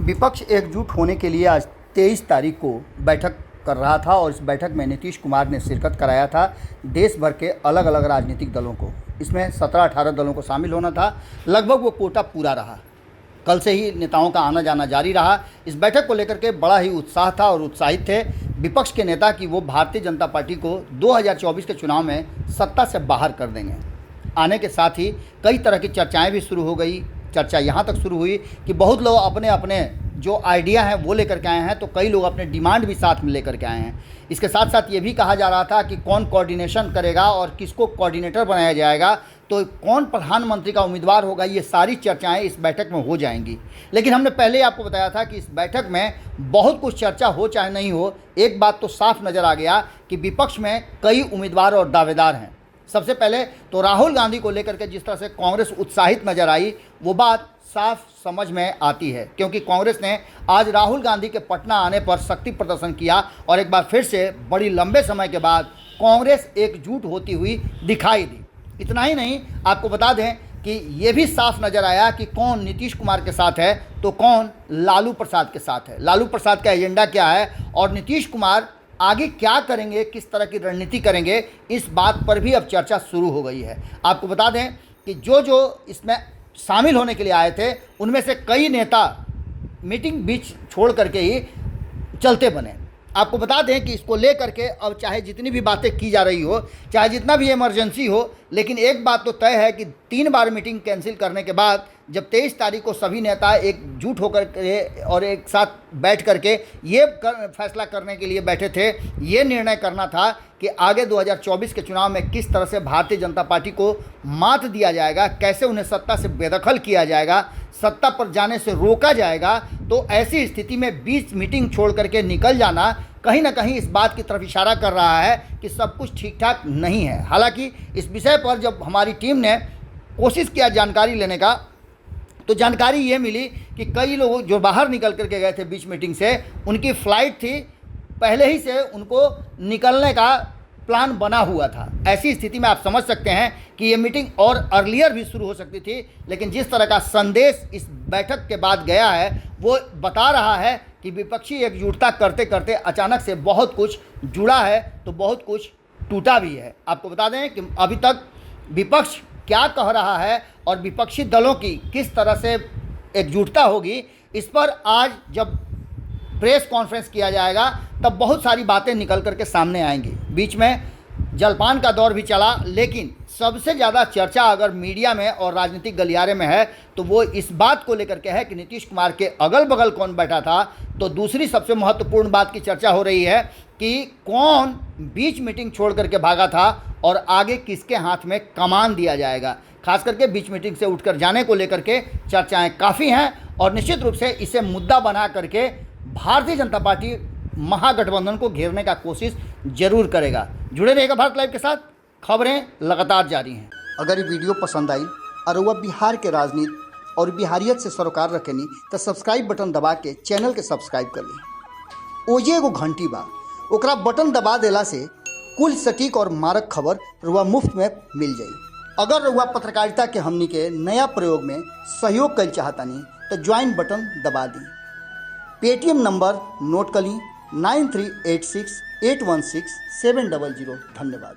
विपक्ष एकजुट होने के लिए आज 23 तारीख को बैठक कर रहा था और इस बैठक में नीतीश कुमार ने शिरकत कराया था देश भर के अलग अलग राजनीतिक दलों को। इसमें 17-18 दलों को शामिल होना था। लगभग वो कोटा पूरा रहा। कल से ही नेताओं का आना जाना जारी रहा। इस बैठक को लेकर के बड़ा ही उत्साह था और उत्साहित थे विपक्ष के नेता कि वो भारतीय जनता पार्टी को 2024 के चुनाव में सत्ता से बाहर कर देंगे। आने के साथ ही कई तरह की चर्चाएं भी शुरू हो गई। चर्चा यहाँ तक शुरू हुई कि बहुत लोग अपने अपने जो आइडिया हैं वो लेकर के आए हैं, तो कई लोग अपने डिमांड भी साथ में लेकर के आए हैं। इसके साथ साथ ये भी कहा जा रहा था कि कौन कोऑर्डिनेशन करेगा और किसको कोऑर्डिनेटर बनाया जाएगा, तो कौन प्रधानमंत्री का उम्मीदवार होगा। ये सारी चर्चाएं इस बैठक में हो जाएंगी। लेकिन हमने पहले ही आपको बताया था कि इस बैठक में बहुत कुछ चर्चा हो चाहे नहीं हो, एक बात तो साफ नज़र आ गया कि विपक्ष में कई उम्मीदवार और दावेदार हैं। सबसे पहले तो राहुल गांधी को लेकर के जिस तरह से कांग्रेस उत्साहित नजर आई, वो बात साफ समझ में आती है, क्योंकि कांग्रेस ने आज राहुल गांधी के पटना आने पर शक्ति प्रदर्शन किया और एक बार फिर से बड़ी लंबे समय के बाद कांग्रेस एकजुट होती हुई दिखाई दी। इतना ही नहीं, आपको बता दें कि ये भी साफ नज़र आया कि कौन नीतीश कुमार के साथ है तो कौन लालू प्रसाद के साथ है। लालू प्रसाद का एजेंडा क्या है और नीतीश कुमार आगे क्या करेंगे, किस तरह की रणनीति करेंगे, इस बात पर भी अब चर्चा शुरू हो गई है। आपको बता दें कि जो इसमें शामिल होने के लिए आए थे उनमें से कई नेता मीटिंग बीच छोड़ करके ही चलते बने। आपको बता दें कि इसको लेकर के अब चाहे जितनी भी बातें की जा रही हो, चाहे जितना भी इमरजेंसी हो, लेकिन एक बात तो तय है कि 3 बार मीटिंग कैंसिल करने के बाद जब 23 तारीख को सभी नेता एकजुट होकर के और एक साथ बैठ करके ये फैसला करने के लिए बैठे थे, ये निर्णय करना था कि आगे 2024 के चुनाव में किस तरह से भारतीय जनता पार्टी को मात दिया जाएगा, कैसे उन्हें सत्ता से बेदखल किया जाएगा, सत्ता पर जाने से रोका जाएगा। तो ऐसी स्थिति में बीच मीटिंग छोड़ करके निकल जाना कहीं ना कहीं इस बात की तरफ इशारा कर रहा है कि सब कुछ ठीक ठाक नहीं है। हालांकि इस विषय पर जब हमारी टीम ने कोशिश किया जानकारी लेने का, तो जानकारी ये मिली कि कई लोग जो बाहर निकल करके गए थे बीच मीटिंग से, उनकी फ़्लाइट थी, पहले ही से उनको निकलने का प्लान बना हुआ था। ऐसी स्थिति में आप समझ सकते हैं कि ये मीटिंग और अर्लियर भी शुरू हो सकती थी, लेकिन जिस तरह का संदेश इस बैठक के बाद गया है वो बता रहा है कि विपक्षी एकजुटता करते करते अचानक से बहुत कुछ जुड़ा है तो बहुत कुछ टूटा भी है। आपको बता दें कि अभी तक विपक्ष क्या कह रहा है और विपक्षी दलों की किस तरह से एकजुटता होगी, इस पर आज जब प्रेस कॉन्फ्रेंस किया जाएगा तब बहुत सारी बातें निकल करके सामने आएंगी। बीच में जलपान का दौर भी चला, लेकिन सबसे ज़्यादा चर्चा अगर मीडिया में और राजनीतिक गलियारे में है तो वो इस बात को लेकर के है कि नीतीश कुमार के अगल बगल कौन बैठा था। तो दूसरी सबसे महत्वपूर्ण बात की चर्चा हो रही है कि कौन बीच मीटिंग छोड़ करके भागा था और आगे किसके हाथ में कमान दिया जाएगा। खास करके बीच मीटिंग से उठकर जाने को लेकर के चर्चाएं काफ़ी हैं और निश्चित रूप से इसे मुद्दा बना करके भारतीय जनता पार्टी महागठबंधन को घेरने का कोशिश जरूर करेगा। जुड़े रहेगा भारत लाइव के साथ, खबरें लगातार जारी हैं। अगर ये वीडियो पसंद आई और वह बिहार के राजनीति और बिहारियत से सरोकार रखेनी तो सब्सक्राइब बटन दबा के चैनल के सब्सक्राइब कर ली। ओजे एगो घंटी बा, ओकरा बटन दबा देला से कुल सटीक और मारक खबर रुआ मुफ्त में मिल जाई। अगर रुआ पत्रकारिता के हमनी के नया प्रयोग में सहयोग कर चाहतानी तो ज्वाइन बटन दबा दी। पेटीएम नंबर नोट कर ली 9386816700। धन्यवाद।